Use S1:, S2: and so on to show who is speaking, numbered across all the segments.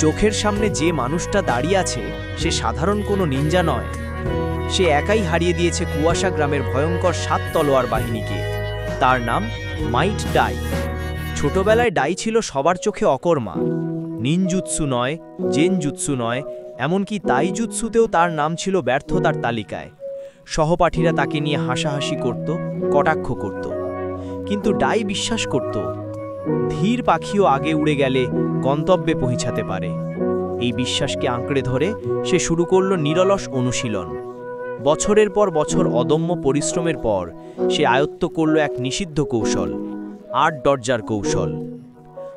S1: চোখের সামনে যে মানুষটা দাঁড়িয়ে আছে সে সাধারণ কোনো নিনজা নয়। সে একাই হারিয়ে দিয়েছে কুয়াশা গ্রামের ভয়ঙ্কর 7 তলোয়ার বাহিনীকে। তার নাম মাইট ডাই। ছোটবেলায় ডাই ছিল সবার চোখে অকর্মা। নিনজুৎসু নয়, জেনজুৎসু নয়, এমনকি তাইজুৎসুতেও তার নাম ছিল ব্যর্থতার তালিকায়। সহপাঠীরা তাকে নিয়ে হাসাহাসি করত, কটাক্ষ করত। কিন্তু ডাই বিশ্বাস করত ধীর পাখিও আগে উড়ে গেলে গন্তব্যে পৌঁছাতে পারে। এই বিশ্বাসকে আঁকড়ে ধরে সে শুরু করল নিরলস অনুশীলন। বছরের পর বছর অদম্য পরিশ্রমের পর সে আয়ত্ত করল এক নিষিদ্ধ কৌশল, 8 দরজার কৌশল।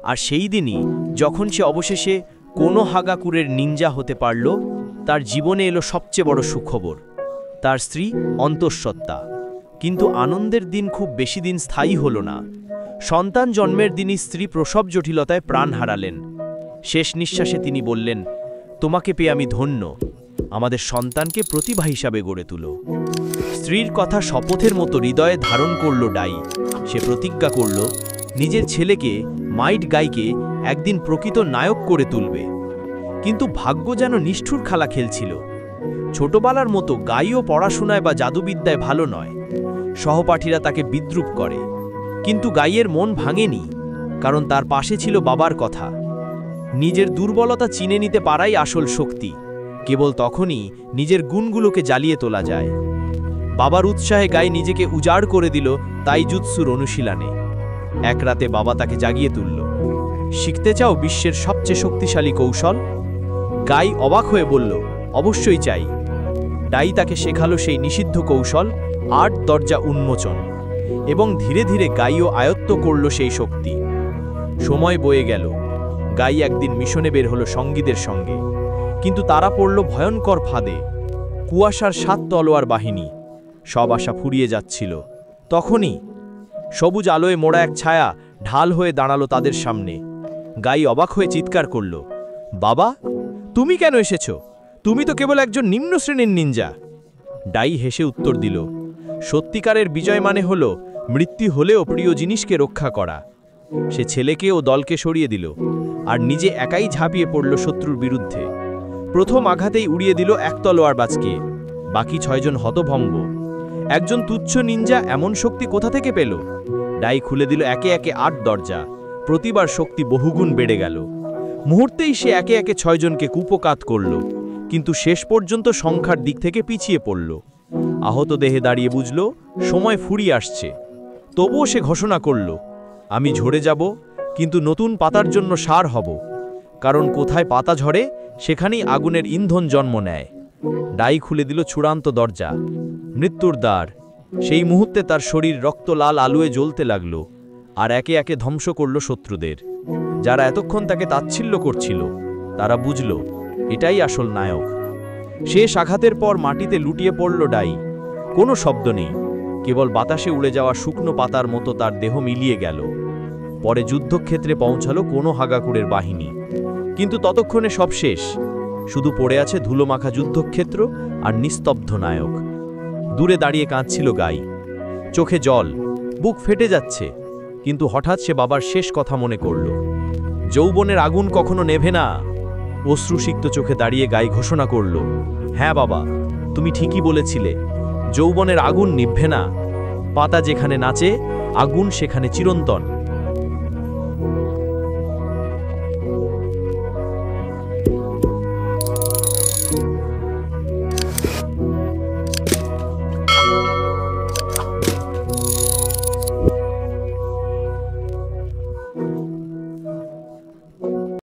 S1: আর সেই দিনই যখন সে অবশেষে কোনো হাগাকুরের নিনজা হতে পারল, তার জীবনে এলো সবচেয়ে বড় সুখবর। তার স্ত্রী অন্তঃসত্ত্বা। কিন্তু আনন্দের দিন খুব বেশি দিন স্থায়ী হল না। সন্তান জন্মের দিনই স্ত্রী প্রসব জটিলতায় প্রাণ হারালেন। শেষ নিঃশ্বাসে তিনি বললেন, তোমাকে পেয়ে আমি ধন্য, আমাদের সন্তানকে প্রতিভা হিসাবে গড়ে তুলো। স্ত্রীর কথা শপথের মতো হৃদয়ে ধারণ করল ডাই। সে প্রতিজ্ঞা করল নিজের ছেলেকে, মাইট গাইকে একদিন প্রকৃত নায়ক করে তুলবে। কিন্তু ভাগ্য যেন নিষ্ঠুর খেলা খেলছিল। ছোটবেলার মতো গাইও পড়াশোনায় বা জাদুবিদ্যায় ভালো নয়। সহপাঠীরা তাকে বিদ্রূপ করে। কিন্তু গাইয়ের মন ভাঙেনি, কারণ তার পাশে ছিল বাবার কথা। নিজের দুর্বলতা চিনে নিতে পারাই আসল শক্তি। কেবল তখনই নিজের গুণগুলোকে জ্বালিয়ে তোলা যায়। বাবার উৎসাহে গাই নিজেকে উজাড় করে দিল তাইজুৎসুর অনুশীলনে। এক রাতে বাবা তাকে জাগিয়ে তুলল। শিখতে চাও বিশ্বের সবচেয়ে শক্তিশালী কৌশল? গাই অবাক হয়ে বলল, অবশ্যই চাই। ডাই তাকে শেখালো সেই নিষিদ্ধ কৌশল, 8 দরজা উন্মোচন। এবং ধীরে ধীরে গাইও আয়ত্ত করল সেই শক্তি। সময় বয়ে গেল। গাই একদিন মিশনে বের হলো সঙ্গীদের সঙ্গে। কিন্তু তারা পড়ল ভয়ঙ্কর ফাঁদে। কুয়াশার 7 তলোয়ার বাহিনী। সব আশা ফুরিয়ে যাচ্ছিল। তখনই সবুজ আলোয় মোড়া এক ছায়া ঢাল হয়ে দাঁড়ালো তাদের সামনে। গাই অবাক হয়ে চিৎকার করল, বাবা, তুমি কেন এসেছ? তুমি তো কেবল একজন নিম্ন শ্রেণীর নিনজা। ডাই হেসে উত্তর দিল, সত্যিকারের বিজয় মানে হল মৃত্যু হলেও প্রিয় জিনিসকে রক্ষা করা। সে ছেলেকে ও দলকে সরিয়ে দিল আর নিজে একাই ঝাঁপিয়ে পড়ল শত্রুর বিরুদ্ধে। প্রথম আঘাতেই উড়িয়ে দিল 1 তলোয়ার বাজকে। বাকি 6 জন হতভম্ব। একজন তুচ্ছ নিনজা এমন শক্তি কোথা থেকে পেল? ডাই খুলে দিল একে একে 8 দরজা। প্রতিবার শক্তি বহুগুণ বেড়ে গেল। মুহূর্তেই সে একে একে 6 জনকে কুপকাত করল। কিন্তু শেষ পর্যন্ত সংখ্যার দিক থেকে পিছিয়ে পড়ল। আহত দেহে দাঁড়িয়ে বুঝল সময় ফুরিয়ে আসছে। তবুও সে ঘোষণা করল, আমি ঝরে যাব, কিন্তু নতুন পাতার জন্য সার হব। কারণ কোথায় পাতা ঝরে সেখানেই আগুনের ইন্ধন জন্ম নেয়। ডাই খুলে দিল চূড়ান্ত দরজা, মৃত্যুর দ্বার। সেই মুহূর্তে তার শরীর রক্ত লাল আলুয়ে জ্বলতে লাগল আর একে একে ধ্বংস করল শত্রুদের। যারা এতক্ষণ তাকে তাচ্ছিল্য করছিল তারা বুঝল এটাই আসল নায়ক। শেষ আঘাতের পর মাটিতে লুটিয়ে পড়ল ডাই। কোনো শব্দ নেই, কেবল বাতাসে উড়ে যাওয়া শুকনো পাতার মতো তার দেহ মিলিয়ে গেল। পরে যুদ্ধক্ষেত্রে পৌঁছালো কোনো হাগাকুরের বাহিনী। কিন্তু ততক্ষণে সব শেষ। শুধু পড়ে আছে ধুলোমাখা যুদ্ধক্ষেত্র আর নিস্তব্ধ নায়ক। দূরে দাঁড়িয়ে কাঁদছিল গাই। চোখে জল, বুক ফেটে যাচ্ছে। কিন্তু হঠাৎ সে বাবার শেষ কথা মনে করল, যৌবনের আগুন কখনো নেভে না। অশ্রুসিক্ত চোখে দাঁড়িয়ে গাই ঘোষণা করল, হ্যাঁ বাবা, তুমি ঠিকই বলেছিলে, যৌবনের আগুন নিভবে না। পাতা যেখানে নাচে, আগুন সেখানে চিরন্তন।